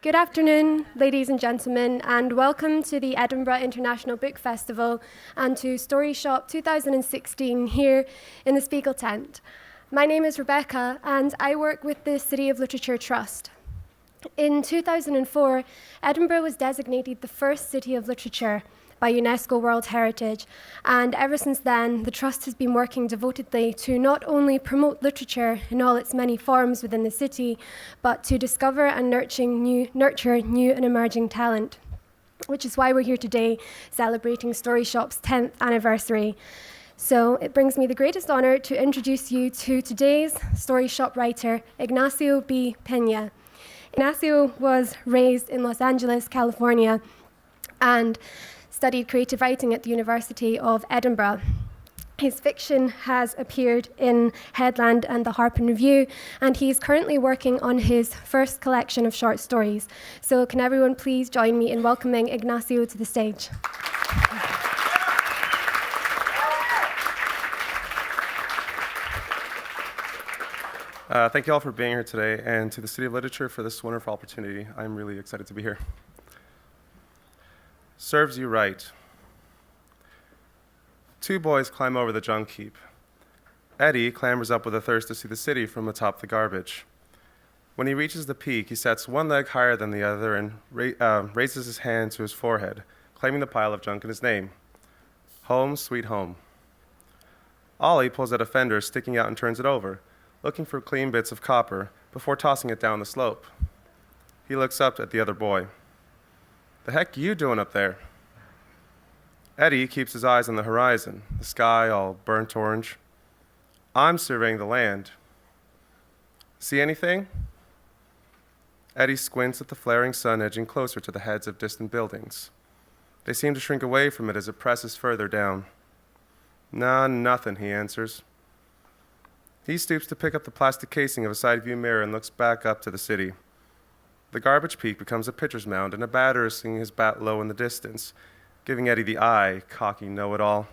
Good afternoon, ladies and gentlemen, and welcome to the Edinburgh International Book Festival and to Story Shop 2016 here in the Spiegel tent. My name is Rebecca, and I work with the City of Literature Trust. In 2004, Edinburgh was designated the first city of literature by UNESCO World Heritage, and ever since then, the Trust has been working devotedly to not only promote literature in all its many forms within the city, but to discover and nurture new and emerging talent, which is why we're here today celebrating Story Shop's 10th anniversary. So it brings me the greatest honor to introduce you to today's Story Shop writer, Ignacio B. Peña. Ignacio was raised in Los Angeles, California, and studied creative writing at the University of Edinburgh. His fiction has appeared in Headland and the Harpen Review, and he's currently working on his first collection of short stories. So can everyone please join me in welcoming Ignacio to the stage? Thank you all for being here today, and to the City of Literature for this wonderful opportunity. I'm really excited to be here. Serves you right. Two boys climb over the junk heap. Eddie clambers up with a thirst to see the city from atop the garbage. When he reaches the peak, he sets one leg higher than the other and raises his hand to his forehead, claiming the pile of junk in his name. Home, sweet home. Ollie pulls out a fender sticking out and turns it over, looking for clean bits of copper before tossing it down the slope. He looks up at the other boy. "The heck you doing up there?" Eddie keeps his eyes on the horizon, the sky all burnt orange. "I'm surveying the land." "See anything?" Eddie squints at the flaring sun edging closer to the heads of distant buildings. They seem to shrink away from it as it presses further down. "Nah, nothing," he answers. He stoops to pick up the plastic casing of a side view mirror and looks back up to the city. The garbage peak becomes a pitcher's mound, and a batter is singing his bat low in the distance, giving Eddie the eye, cocky know-it-all.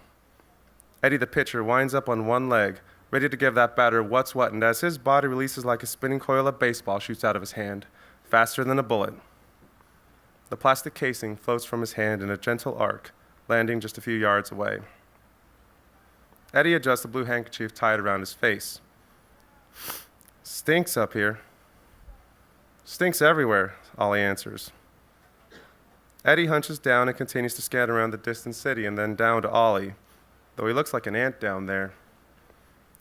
Eddie the pitcher winds up on one leg, ready to give that batter what's what, and as his body releases like a spinning coil, a baseball shoots out of his hand, faster than a bullet. The plastic casing floats from his hand in a gentle arc, landing just a few yards away. Eddie adjusts the blue handkerchief tied around his face. "Stinks up here." "Stinks everywhere," Ollie answers. Eddie hunches down and continues to scan around the distant city and then down to Ollie, though he looks like an ant down there.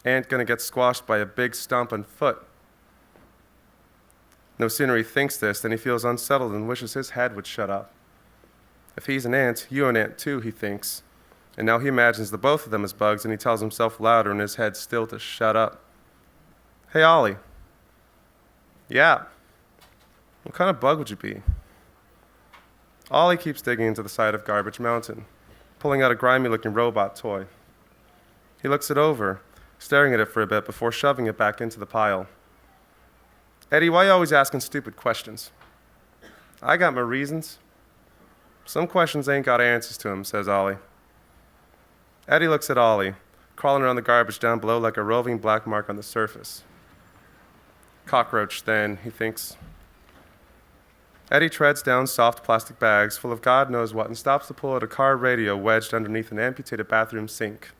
Ant gonna get squashed by a big stump and foot. No sooner he thinks this than he feels unsettled and wishes his head would shut up. If he's an ant, you're an ant too, he thinks. And now he imagines the both of them as bugs, and he tells himself louder in his head still to shut up. "Hey, Ollie." "Yeah." "What kind of bug would you be?" Ollie keeps digging into the side of Garbage Mountain, pulling out a grimy-looking robot toy. He looks it over, staring at it for a bit before shoving it back into the pile. "Eddie, why you always asking stupid questions?" "I got my reasons." "Some questions ain't got answers to 'em," says Ollie. Eddie looks at Ollie, crawling around the garbage down below like a roving black mark on the surface. Cockroach, then, he thinks. Eddie treads down soft plastic bags full of God knows what and stops to pull out a car radio wedged underneath an amputated bathroom sink.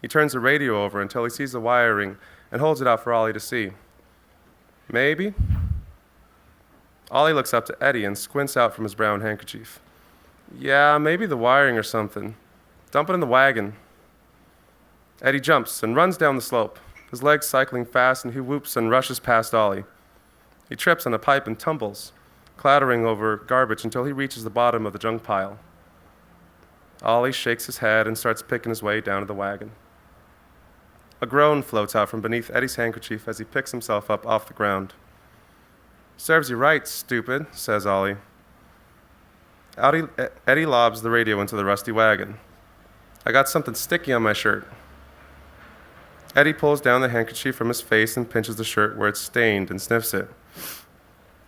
He turns the radio over until he sees the wiring and holds it out for Ollie to see. "Maybe?" Ollie looks up to Eddie and squints out from his brown handkerchief. "Yeah, maybe the wiring or something. Dump it in the wagon." Eddie jumps and runs down the slope, his legs cycling fast, and he whoops and rushes past Ollie. He trips on a pipe and tumbles, clattering over garbage until he reaches the bottom of the junk pile. Ollie shakes his head and starts picking his way down to the wagon. A groan floats out from beneath Eddie's handkerchief as he picks himself up off the ground. "Serves you right, stupid," says Ollie. Eddie lobs the radio into the rusty wagon. "I got something sticky on my shirt." Eddie pulls down the handkerchief from his face and pinches the shirt where it's stained and sniffs it.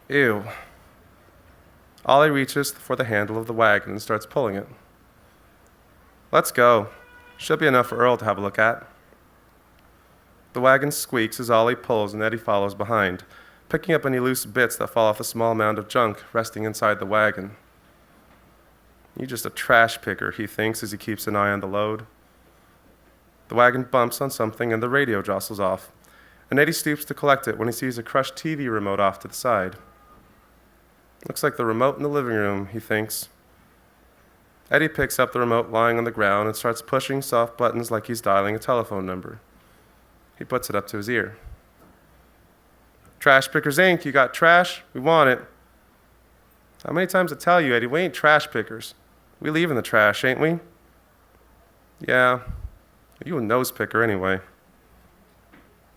"Ew." Ollie reaches for the handle of the wagon and starts pulling it. "Let's go. Should be enough for Earl to have a look at." The wagon squeaks as Ollie pulls and Eddie follows behind, picking up any loose bits that fall off the small mound of junk resting inside the wagon. You're just a trash picker, he thinks as he keeps an eye on the load. The wagon bumps on something and the radio jostles off, and Eddie stoops to collect it when he sees a crushed TV remote off to the side. Looks like the remote in the living room, he thinks. Eddie picks up the remote lying on the ground and starts pushing soft buttons like he's dialing a telephone number. He puts it up to his ear. Trash Pickers Inc., you got trash? We want it. How many times I tell you, Eddie, we ain't trash pickers. We leave in the trash, ain't we? Yeah, you a nose picker anyway.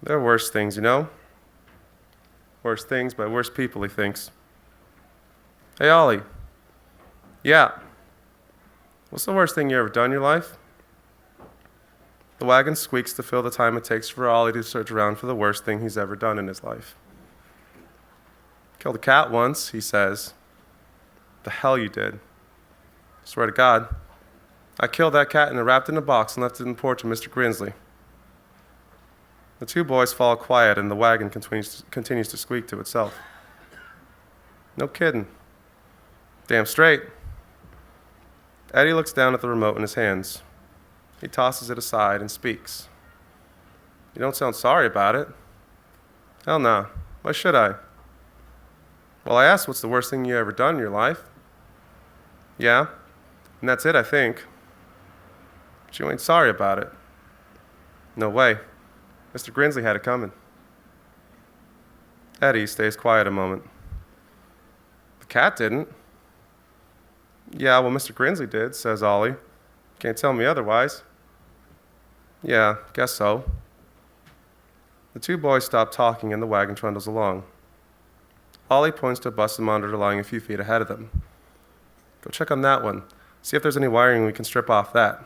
There are worse things, you know? Worse things by worse people, he thinks. Hey, Ollie. Yeah. What's the worst thing you ever done in your life? The wagon squeaks to fill the time it takes for Ollie to search around for the worst thing he's ever done in his life. Killed a cat once, he says. The hell you did. Swear to God. I killed that cat and wrapped it in a box and left it in the porch of Mr. Grinsley. The two boys fall quiet and the wagon continues to squeak to itself. No kidding. Damn straight. Eddie looks down at the remote in his hands. He tosses it aside and speaks. You don't sound sorry about it. Hell no. Why should I? Well, I asked what's the worst thing you ever done in your life? Yeah, and that's it, I think. But you ain't sorry about it. No way. Mr. Grinsley had it coming. Eddie stays quiet a moment. The cat didn't. Yeah, well, Mr. Grinsley did, says Ollie. Can't tell me otherwise. Yeah, guess so. The two boys stop talking and the wagon trundles along. Ollie points to a busted monitor lying a few feet ahead of them. Go check on that one. See if there's any wiring we can strip off that.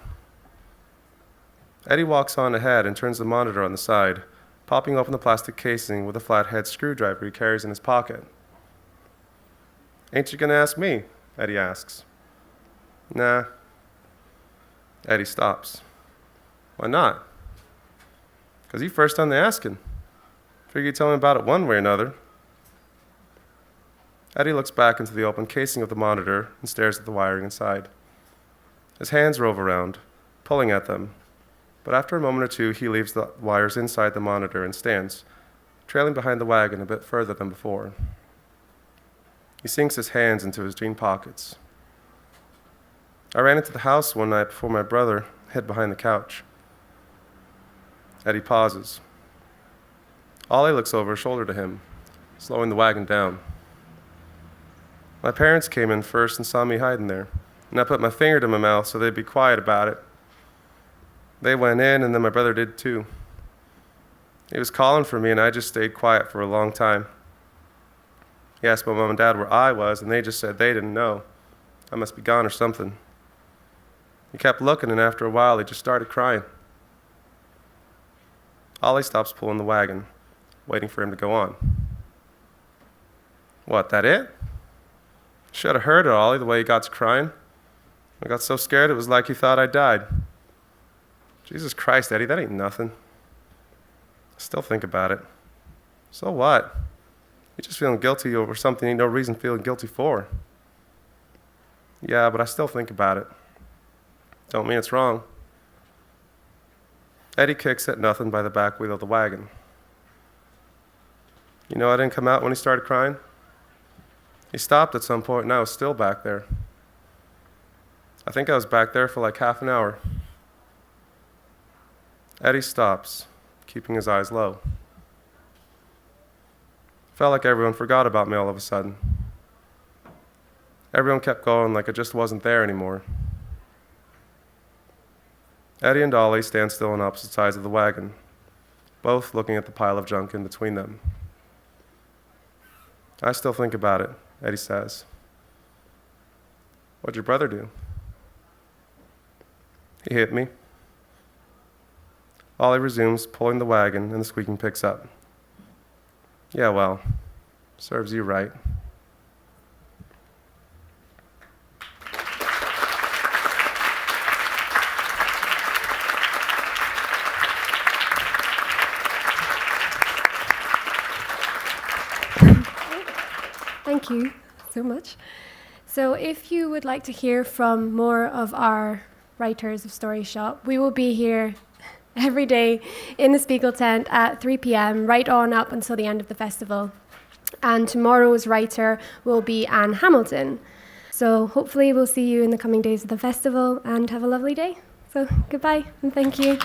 Eddie walks on ahead and turns the monitor on the side, popping open the plastic casing with a flathead screwdriver he carries in his pocket. Ain't you gonna ask me? Eddie asks. Nah. Eddie stops. Why not? 'Cause you first done the asking. Figure you'd tell me about it one way or another. Eddie looks back into the open casing of the monitor and stares at the wiring inside. His hands rove around, pulling at them, but after a moment or two he leaves the wires inside the monitor and stands, trailing behind the wagon a bit further than before. He sinks his hands into his jean pockets. I ran into the house one night before my brother hid behind the couch. Eddie pauses. Ollie looks over his shoulder to him, slowing the wagon down. My parents came in first and saw me hiding there, and I put my finger to my mouth so they'd be quiet about it. They went in, and then my brother did too. He was calling for me, and I just stayed quiet for a long time. He asked my mom and dad where I was, and they just said they didn't know. I must be gone or something. He kept looking, and after a while, he just started crying. Ollie stops pulling the wagon, waiting for him to go on. What, that it? Should have heard it, Ollie, the way he got to crying. I got so scared it was like he thought I died. Jesus Christ, Eddie, that ain't nothing. I still think about it. So what? You're just feeling guilty over something ain't no reason feeling guilty for. Yeah, but I still think about it. Don't mean it's wrong. Eddie kicks at nothing by the back wheel of the wagon. You know I didn't come out when he started crying? He stopped at some point and I was still back there. I think I was back there for like half an hour. Eddie stops, keeping his eyes low. Felt like everyone forgot about me all of a sudden. Everyone kept going like it just wasn't there anymore. Eddie and Ollie stand still on opposite sides of the wagon, both looking at the pile of junk in between them. I still think about it, Eddie says. What'd your brother do? He hit me. Ollie resumes, pulling the wagon, and the squeaking picks up. Yeah, well, serves you right. Thank you so much. So if you would like to hear from more of our writers of Story Shop, we will be here every day in the Spiegel tent at 3 p.m, right on up until the end of the festival. And tomorrow's writer will be Anne Hamilton. So hopefully we'll see you in the coming days of the festival and have a lovely day. So goodbye and thank you.